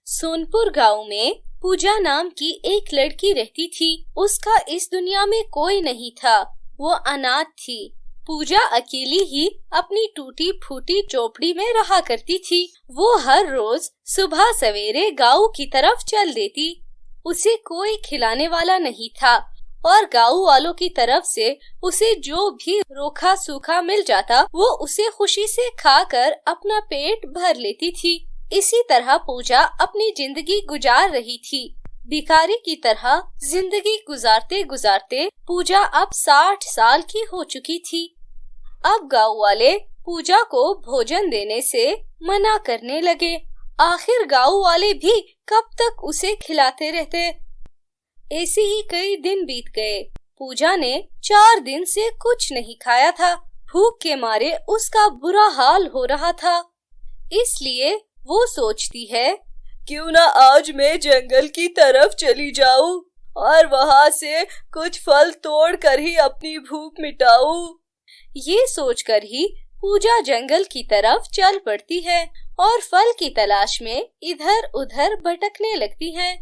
सोनपुर गांव में पूजा नाम की एक लड़की रहती थी। उसका इस दुनिया में कोई नहीं था, वो अनाथ थी। पूजा अकेली ही अपनी टूटी फूटी झोपड़ी में रहा करती थी। वो हर रोज सुबह सवेरे गांव की तरफ चल देती। उसे कोई खिलाने वाला नहीं था और गांव वालों की तरफ से उसे जो भी रोखा सूखा मिल जाता वो उसे खुशी से खाकर अपना पेट भर लेती थी। इसी तरह पूजा अपनी जिंदगी गुजार रही थी। भिखारी की तरह जिंदगी गुजारते गुजारते पूजा अब 60 साल की हो चुकी थी। अब गांव वाले पूजा को भोजन देने से मना करने लगे। आखिर गांव वाले भी कब तक उसे खिलाते रहते। ऐसे ही कई दिन बीत गए। पूजा ने 4 दिन से कुछ नहीं खाया था। भूख के मारे उसका बुरा हाल हो रहा था। इसलिए वो सोचती है, क्यों ना आज मैं जंगल की तरफ चली जाऊं और वहां से कुछ फल तोड़ कर ही अपनी भूख मिटाऊं। ये सोचकर ही पूजा जंगल की तरफ चल पड़ती है और फल की तलाश में इधर उधर भटकने लगती है।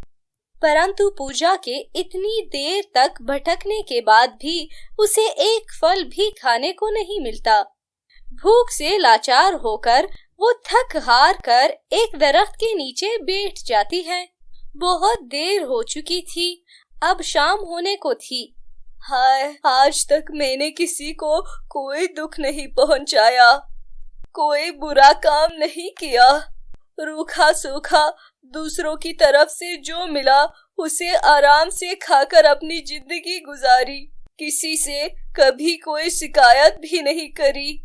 परंतु पूजा के इतनी देर तक भटकने के बाद भी उसे एक फल भी खाने को नहीं मिलता। भूख से लाचार होकर वो थक हार कर एक दरख्त के नीचे बैठ जाती है। बहुत देर हो चुकी थी, अब शाम होने को थी। हाय, आज तक मैंने किसी को कोई दुख नहीं पहुंचाया, कोई बुरा काम नहीं किया। रूखा सूखा दूसरों की तरफ से जो मिला उसे आराम से खाकर अपनी जिंदगी गुजारी। किसी से कभी कोई शिकायत भी नहीं करी।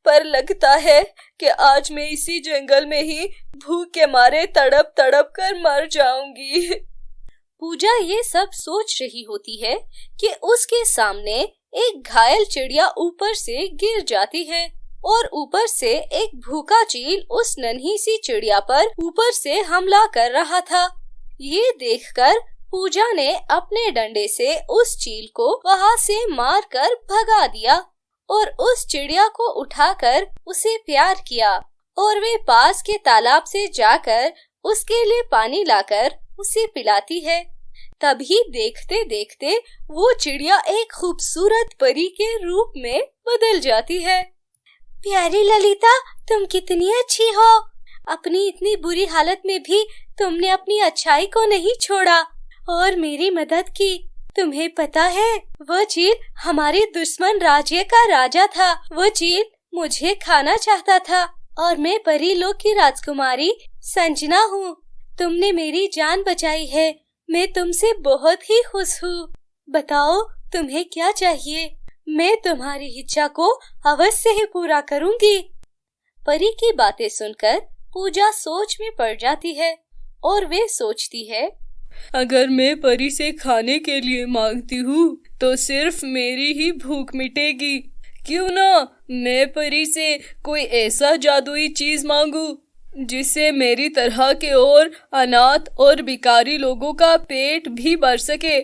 पर लगता है कि आज मैं इसी जंगल में ही भूख के मारे तड़प तड़प कर मर जाऊंगी। पूजा ये सब सोच रही होती है कि उसके सामने एक घायल चिड़िया ऊपर से गिर जाती है और ऊपर से एक भूखा चील उस नन्ही सी चिड़िया पर ऊपर से हमला कर रहा था। ये देखकर पूजा ने अपने डंडे से उस चील को वहां से मारकर भगा दिया और उस चिड़िया को उठाकर उसे प्यार किया और वे पास के तालाब से जाकर उसके लिए पानी लाकर उसे पिलाती है। तभी देखते देखते वो चिड़िया एक खूबसूरत परी के रूप में बदल जाती है। प्यारी ललिता, तुम कितनी अच्छी हो। अपनी इतनी बुरी हालत में भी तुमने अपनी अच्छाई को नहीं छोड़ा और मेरी मदद की। तुम्हें पता है, वो चील हमारे दुश्मन राज्य का राजा था। वो चील मुझे खाना चाहता था और मैं परी लोक की राजकुमारी संजना हूँ। तुमने मेरी जान बचाई है। मैं तुमसे बहुत ही खुश हूँ। बताओ तुम्हें क्या चाहिए, मैं तुम्हारी इच्छा को अवश्य ही पूरा करूँगी। परी की बातें सुनकर पूजा सोच में पड़ जाती है और वे सोचती है, अगर मैं परी से खाने के लिए मांगती हूँ तो सिर्फ मेरी ही भूख मिटेगी। क्यों ना मैं परी से कोई ऐसा जादुई चीज मांगू जिससे मेरी तरह के और अनाथ और भिखारी लोगों का पेट भी भर सके।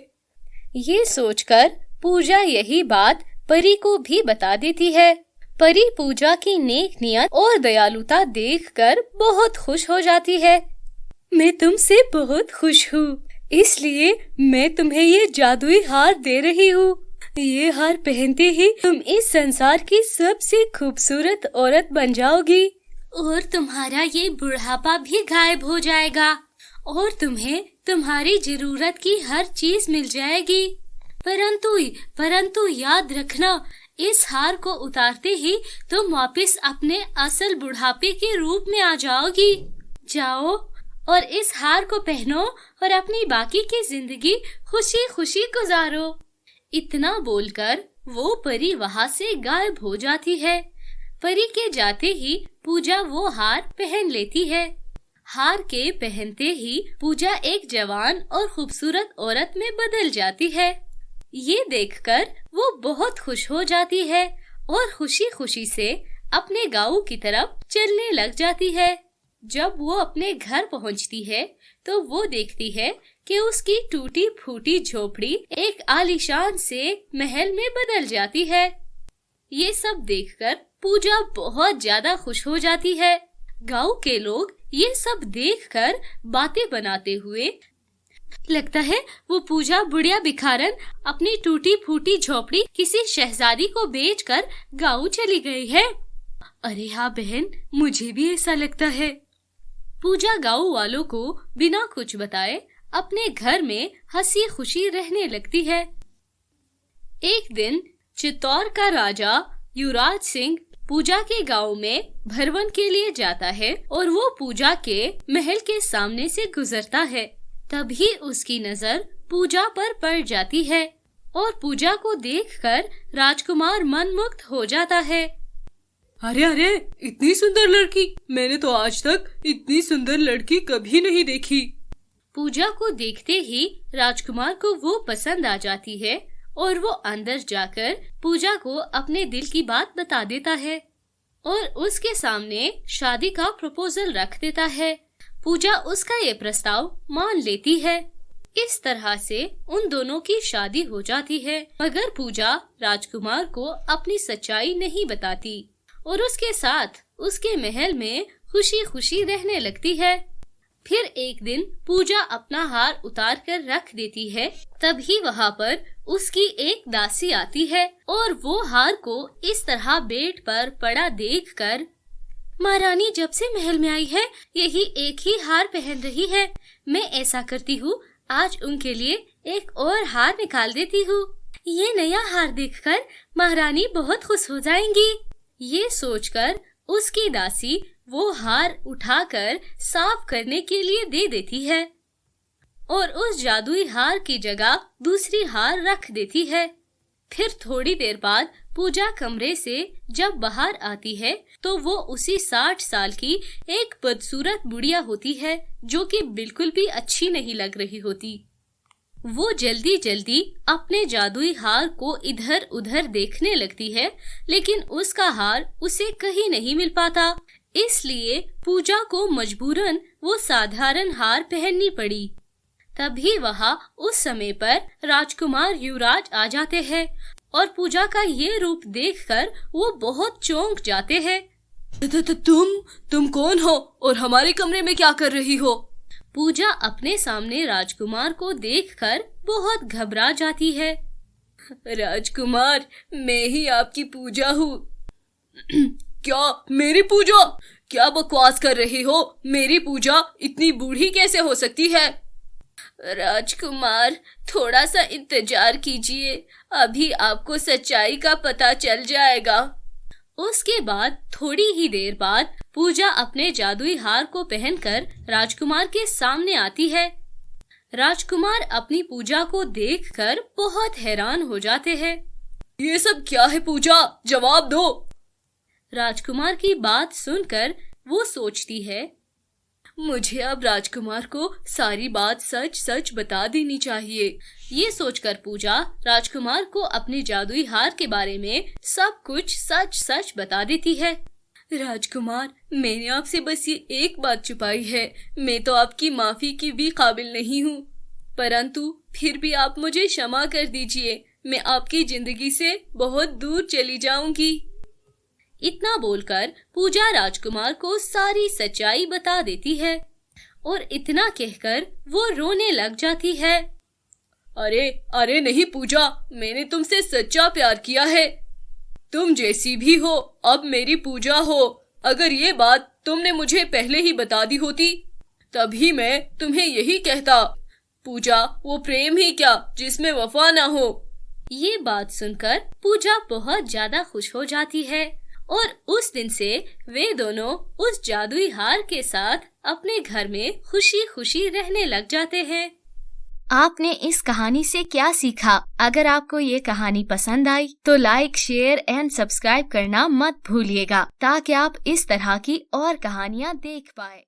ये सोचकर पूजा यही बात परी को भी बता देती है। परी पूजा की नेक नियत और दयालुता देखकर बहुत खुश हो जाती है। मैं तुमसे बहुत खुश हूँ, इसलिए मैं तुम्हें ये जादुई हार दे रही हूँ। ये हार पहनते ही तुम इस संसार की सबसे खूबसूरत औरत बन जाओगी और तुम्हारा ये बुढ़ापा भी गायब हो जाएगा और तुम्हें तुम्हारी जरूरत की हर चीज मिल जाएगी। परंतु याद रखना, इस हार को उतारते ही तुम वापस अपने असल बुढ़ापे के रूप में आ जाओगी। जाओ और इस हार को पहनो और अपनी बाकी की जिंदगी खुशी खुशी गुजारो। इतना बोलकर वो परी वहां से गायब हो जाती है। परी के जाते ही पूजा वो हार पहन लेती है। हार के पहनते ही पूजा एक जवान और खूबसूरत औरत में बदल जाती है। ये देखकर वो बहुत खुश हो जाती है और खुशी खुशी से अपने गांव की तरफ चलने लग जाती है। जब वो अपने घर पहुंचती है तो वो देखती है कि उसकी टूटी फूटी झोपड़ी एक आलीशान से महल में बदल जाती है। ये सब देखकर पूजा बहुत ज्यादा खुश हो जाती है। गांव के लोग ये सब देखकर बातें बनाते हुए, लगता है वो पूजा बुढ़िया भिखारन अपनी टूटी फूटी झोपड़ी किसी शहजादी को बेचकर गांव चली गई है। अरे हाँ बहन, मुझे भी ऐसा लगता है। पूजा गांव वालों को बिना कुछ बताए अपने घर में हंसी खुशी रहने लगती है। एक दिन चित्तौड़ का राजा युवराज सिंह पूजा के गांव में भरवन के लिए जाता है और वो पूजा के महल के सामने से गुजरता है। तभी उसकी नजर पूजा पर पड़ जाती है और पूजा को देखकर राजकुमार मनमुग्ध हो जाता है। अरे अरे, इतनी सुंदर लड़की! मैंने तो आज तक इतनी सुंदर लड़की कभी नहीं देखी। पूजा को देखते ही राजकुमार को वो पसंद आ जाती है और वो अंदर जाकर पूजा को अपने दिल की बात बता देता है और उसके सामने शादी का प्रपोजल रख देता है। पूजा उसका ये प्रस्ताव मान लेती है। इस तरह से उन दोनों की शादी हो जाती है, मगर पूजा राजकुमार को अपनी सच्चाई नहीं बताती और उसके साथ उसके महल में खुशी खुशी रहने लगती है। फिर एक दिन पूजा अपना हार उतार कर रख देती है। तभी वहाँ पर उसकी एक दासी आती है और वो हार को इस तरह बेड पर पड़ा देखकर, महारानी जब से महल में आई है यही एक ही हार पहन रही है। मैं ऐसा करती हूँ, आज उनके लिए एक और हार निकाल देती हूँ। ये नया हार देखकर महारानी बहुत खुश हो जाएंगी। ये सोचकर उसकी दासी वो हार उठाकर साफ करने के लिए दे देती है और उस जादुई हार की जगह दूसरी हार रख देती है। फिर थोड़ी देर बाद पूजा कमरे से जब बाहर आती है तो वो उसी 60 साल की एक बदसूरत बुढ़िया होती है जो कि बिल्कुल भी अच्छी नहीं लग रही होती। वो जल्दी जल्दी अपने जादुई हार को इधर उधर देखने लगती है, लेकिन उसका हार उसे कहीं नहीं मिल पाता। इसलिए पूजा को मजबूरन वो साधारण हार पहननी पड़ी। तभी वहाँ उस समय पर राजकुमार युवराज आ जाते हैं और पूजा का ये रूप देखकर वो बहुत चौंक जाते हैं। तुम कौन हो और हमारे कमरे में क्या कर रही हो? पूजा अपने सामने राजकुमार को देखकर बहुत घबरा जाती है। राजकुमार, मैं ही आपकी पूजा हूँ। क्या मेरी पूजा? क्या बकवास कर रही हो? मेरी पूजा इतनी बूढ़ी कैसे हो सकती है? राजकुमार, थोड़ा सा इंतजार कीजिए, अभी आपको सच्चाई का पता चल जाएगा। उसके बाद थोड़ी ही देर बाद पूजा अपने जादुई हार को पहनकर राजकुमार के सामने आती है। राजकुमार अपनी पूजा को देखकर बहुत हैरान हो जाते हैं। ये सब क्या है पूजा? जवाब दो। राजकुमार की बात सुनकर वो सोचती है, मुझे अब राजकुमार को सारी बात सच सच बता देनी चाहिए। ये सोचकर पूजा राजकुमार को अपने जादुई हार के बारे में सब कुछ सच सच बता देती है। राजकुमार, मैंने आपसे बस ये एक बात छुपाई है। मैं तो आपकी माफी की भी काबिल नहीं हूँ, परंतु फिर भी आप मुझे क्षमा कर दीजिए। मैं आपकी जिंदगी से बहुत दूर चली जाऊंगी। इतना बोलकर पूजा राजकुमार को सारी सच्चाई बता देती है और इतना कहकर वो रोने लग जाती है। अरे अरे नहीं पूजा, मैंने तुमसे सच्चा प्यार किया है। तुम जैसी भी हो अब मेरी पूजा हो। अगर ये बात तुमने मुझे पहले ही बता दी होती तभी मैं तुम्हें यही कहता। पूजा, वो प्रेम ही क्या जिसमें वफा ना हो। ये बात सुनकर पूजा बहुत ज्यादा खुश हो जाती है और उस दिन से वे दोनों उस जादुई हार के साथ अपने घर में खुशी खुशी रहने लग जाते हैं। आपने इस कहानी से क्या सीखा? अगर आपको ये कहानी पसंद आई तो लाइक, शेयर एंड सब्सक्राइब करना मत भूलिएगा ताकि आप इस तरह की और कहानियाँ देख पाए।